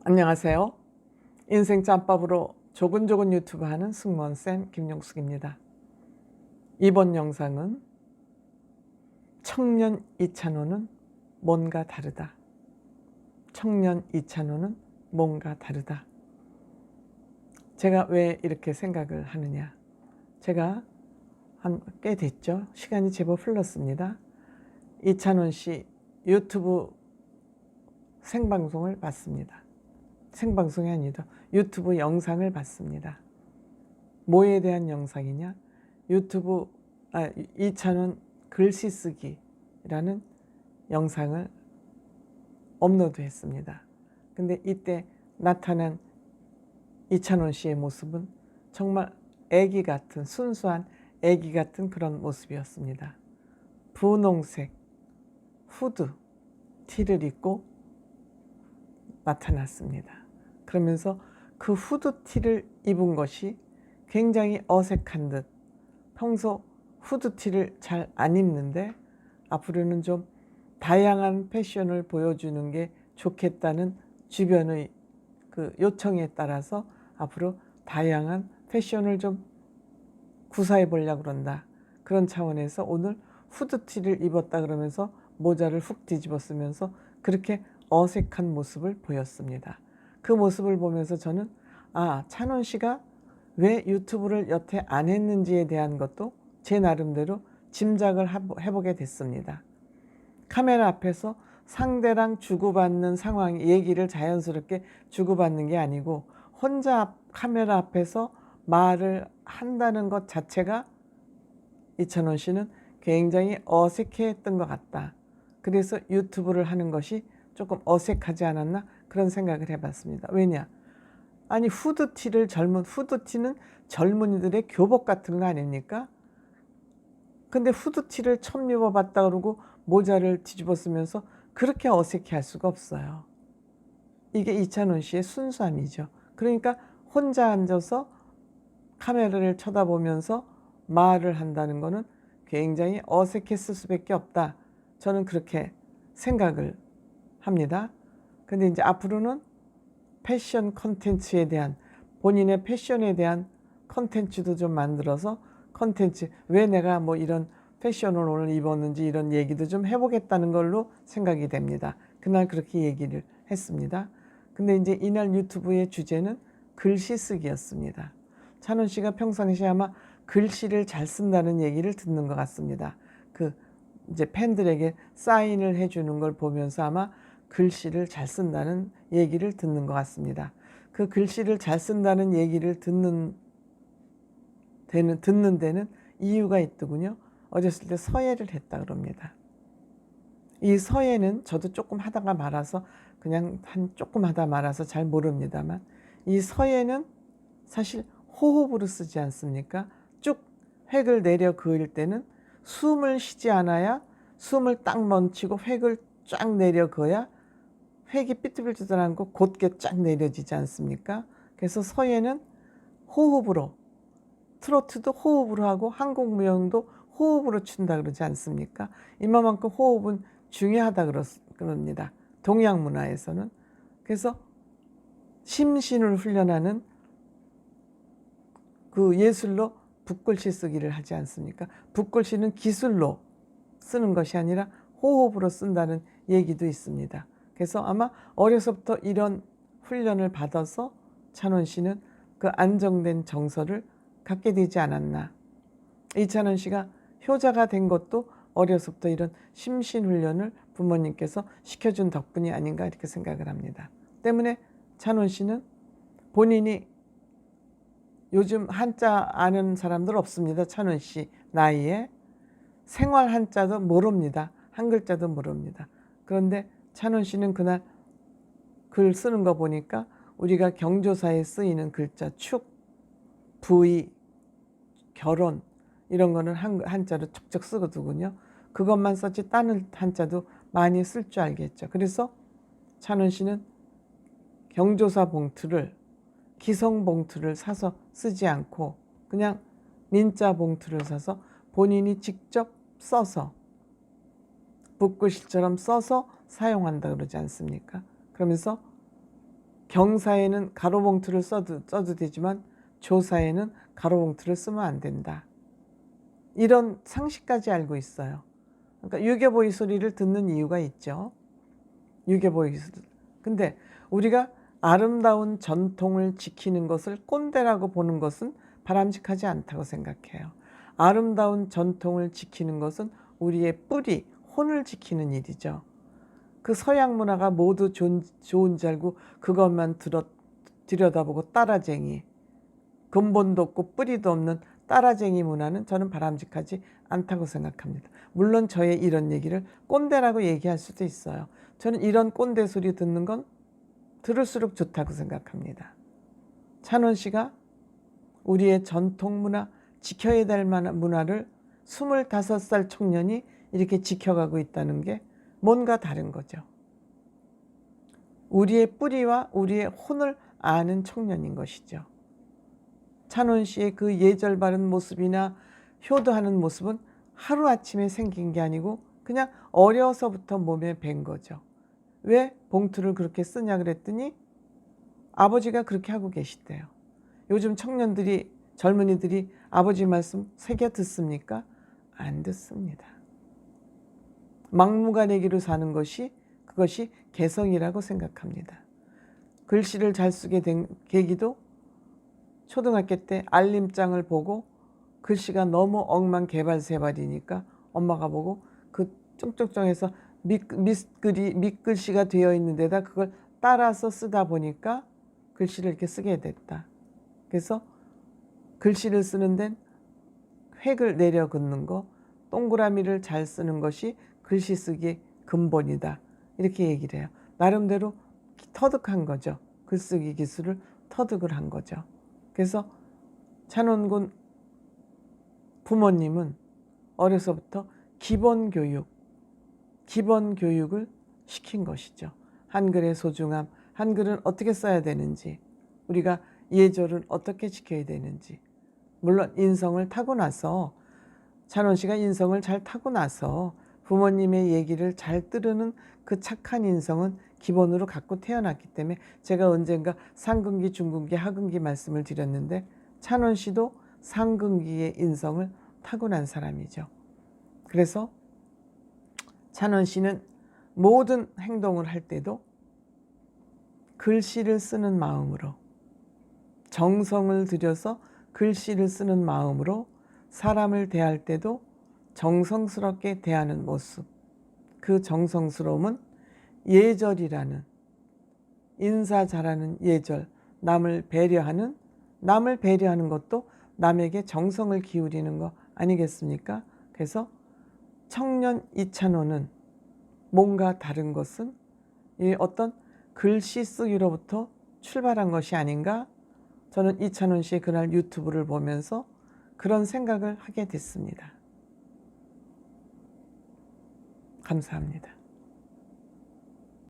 안녕하세요. 인생 짬밥으로 조근조근 유튜브 하는 승무원쌤 김용숙입니다. 이번 영상은 청년 이찬호는 뭔가 다르다. 청년 이찬호는 뭔가 다르다. 제가 왜 이렇게 생각을 하느냐. 제가 꽤 됐죠. 시간이 제법 흘렀습니다. 이찬원 씨 유튜브 생방송을 봤습니다. 생방송이 아니라 유튜브 영상을 봤습니다. 뭐에 대한 영상이냐? 이찬원 글씨 쓰기라는 영상을 업로드했습니다. 근데 이때 나타난 이찬원 씨의 모습은 정말 애기 같은, 순수한 애기 같은 그런 모습이었습니다. 분홍색 후드 티를 입고 나타났습니다. 그러면서 그 후드티를 입은 것이 굉장히 어색한 듯, 평소 후드티를 잘 안 입는데 앞으로는 좀 다양한 패션을 보여주는 게 좋겠다는 주변의 그 요청에 따라서 앞으로 다양한 패션을 좀 구사해 보려고 그런다. 그런 차원에서 오늘 후드티를 입었다 그러면서 모자를 훅 뒤집어 쓰면서 그렇게 어색한 모습을 보였습니다. 그 모습을 보면서 저는 찬원 씨가 왜 유튜브를 여태 안 했는지에 대한 것도 제 나름대로 짐작을 해보게 됐습니다. 카메라 앞에서 상대랑 주고받는 상황, 얘기를 자연스럽게 주고받는 게 아니고 혼자 카메라 앞에서 말을 한다는 것 자체가 이찬원 씨는 굉장히 어색해했던 것 같다. 그래서 유튜브를 하는 것이 조금 어색하지 않았나 그런 생각을 해봤습니다. 왜냐? 아니 후드티는 젊은이들의 교복 같은 거 아닙니까? 근데 후드티를 처음 입어봤다 그러고 모자를 뒤집어 쓰면서 그렇게 어색해할 수가 없어요. 이게 이찬원 씨의 순수함이죠. 그러니까 혼자 앉아서 카메라를 쳐다보면서 말을 한다는 거는 굉장히 어색했을 수밖에 없다. 저는 그렇게 생각을 합니다. 근데 이제 앞으로는 패션 콘텐츠에 대한, 본인의 패션에 대한 콘텐츠도 좀 만들어서 왜 내가 뭐 이런 패션을 오늘 입었는지 이런 얘기도 좀 해보겠다는 걸로 생각이 됩니다. 그날 그렇게 얘기를 했습니다. 근데 이제 이날 유튜브의 주제는 글씨 쓰기였습니다. 찬원 씨가 평상시에 아마 글씨를 잘 쓴다는 얘기를 듣는 것 같습니다. 이제 팬들에게 사인을 해주는 걸 보면서 아마 글씨를 잘 쓴다는 얘기를 듣는 것 같습니다. 그 글씨를 잘 쓴다는 얘기를 듣는 데는 이유가 있더군요. 어렸을 때 서예를 했다 그럽니다. 이 서예는 저도 조금 하다가 말아서 조금 하다 말아서 잘 모릅니다만 이 서예는 사실 호흡으로 쓰지 않습니까? 쭉 획을 내려 그을 때는 숨을 쉬지 않아야 숨을 딱 멈추고 획을 쫙 내려 그어야 획이 삐뚤삐뚤 않고 곧게 쫙 내려지지 않습니까? 그래서 서예는 호흡으로, 트로트도 호흡으로 하고 한국무용도 호흡으로 춘다 그러지 않습니까? 이만큼 호흡은 중요하다 그럽니다. 동양 문화에서는. 그래서 심신을 훈련하는 그 예술로 붓글씨 쓰기를 하지 않습니까? 붓글씨는 기술로 쓰는 것이 아니라 호흡으로 쓴다는 얘기도 있습니다. 그래서 아마 어려서부터 이런 훈련을 받아서 찬원 씨는 그 안정된 정서를 갖게 되지 않았나. 이찬원 씨가 효자가 된 것도 어려서부터 이런 심신훈련을 부모님께서 시켜준 덕분이 아닌가 이렇게 생각을 합니다. 때문에 찬원 씨는 본인이 요즘 한자 아는 사람들 없습니다. 찬원 씨 나이에. 생활 한자도 모릅니다. 한 글자도 모릅니다. 그런데 찬원 씨는 그날 글 쓰는 거 보니까 우리가 경조사에 쓰이는 글자 축, 부의, 결혼 이런 거는 한자로 척척 쓰거든요. 그것만 썼지 다른 한자도 많이 쓸 줄 알겠죠. 그래서 찬원 씨는 경조사 봉투를, 기성 봉투를 사서 쓰지 않고 그냥 민자 봉투를 사서 본인이 직접 써서 붓글씨처럼 써서 사용한다 그러지 않습니까? 그러면서 경사에는 가로봉투를 써도 되지만 조사에는 가로봉투를 쓰면 안 된다. 이런 상식까지 알고 있어요. 그러니까 유교보이 소리를 듣는 이유가 있죠. 유교보이 소리. 근데 우리가 아름다운 전통을 지키는 것을 꼰대라고 보는 것은 바람직하지 않다고 생각해요. 아름다운 전통을 지키는 것은 우리의 뿌리, 혼을 지키는 일이죠. 그 서양 문화가 모두 좋은 줄 알고 그것만 들여다보고 따라쟁이, 근본도 없고 뿌리도 없는 따라쟁이 문화는 저는 바람직하지 않다고 생각합니다. 물론 저의 이런 얘기를 꼰대라고 얘기할 수도 있어요. 저는 이런 꼰대 소리 듣는 건 들을수록 좋다고 생각합니다. 찬원 씨가 우리의 전통 문화, 지켜야 될 만한 문화를 25살 청년이 이렇게 지켜가고 있다는 게 뭔가 다른 거죠. 우리의 뿌리와 우리의 혼을 아는 청년인 것이죠. 찬원 씨의 그 예절 바른 모습이나 효도하는 모습은 하루아침에 생긴 게 아니고 그냥 어려서부터 몸에 밴 거죠. 왜 봉투를 그렇게 쓰냐 그랬더니 아버지가 그렇게 하고 계시대요. 요즘 청년들이, 젊은이들이 아버지 말씀 새겨 듣습니까? 안 듣습니다. 막무가내기로 사는 것이, 그것이 개성이라고 생각합니다. 글씨를 잘 쓰게 된 계기도 초등학교 때 알림장을 보고 글씨가 너무 억만개발세발이니까 엄마가 보고 그 쫑쫑쫑해서 밑글씨가 되어 있는 데다 그걸 따라서 쓰다 보니까 글씨를 이렇게 쓰게 됐다. 그래서 글씨를 쓰는 데는 획을 내려 긋는 거, 동그라미를 잘 쓰는 것이 글씨 쓰기의 근본이다. 이렇게 얘기를 해요. 나름대로 터득한 거죠. 글쓰기 기술을 터득을 한 거죠. 그래서 찬원군 부모님은 어려서부터 기본 교육을 시킨 것이죠. 한글의 소중함, 한글은 어떻게 써야 되는지, 우리가 예절은 어떻게 지켜야 되는지. 물론 인성을 타고 나서, 찬원 씨가 인성을 잘 타고 나서 부모님의 얘기를 잘 들으는 그 착한 인성은 기본으로 갖고 태어났기 때문에 제가 언젠가 상근기, 중근기, 하근기 말씀을 드렸는데 찬원 씨도 상근기의 인성을 타고난 사람이죠. 그래서 찬원 씨는 모든 행동을 할 때도 글씨를 쓰는 마음으로, 정성을 들여서 글씨를 쓰는 마음으로 사람을 대할 때도 정성스럽게 대하는 모습, 그 정성스러움은 예절이라는, 인사 잘하는 예절, 남을 배려하는 것도 남에게 정성을 기울이는 거 아니겠습니까? 그래서 청년 이찬원은 뭔가 다른 것은 이 어떤 글씨 쓰기로부터 출발한 것이 아닌가? 저는 이찬원 씨의 그날 유튜브를 보면서 그런 생각을 하게 됐습니다. 감사합니다.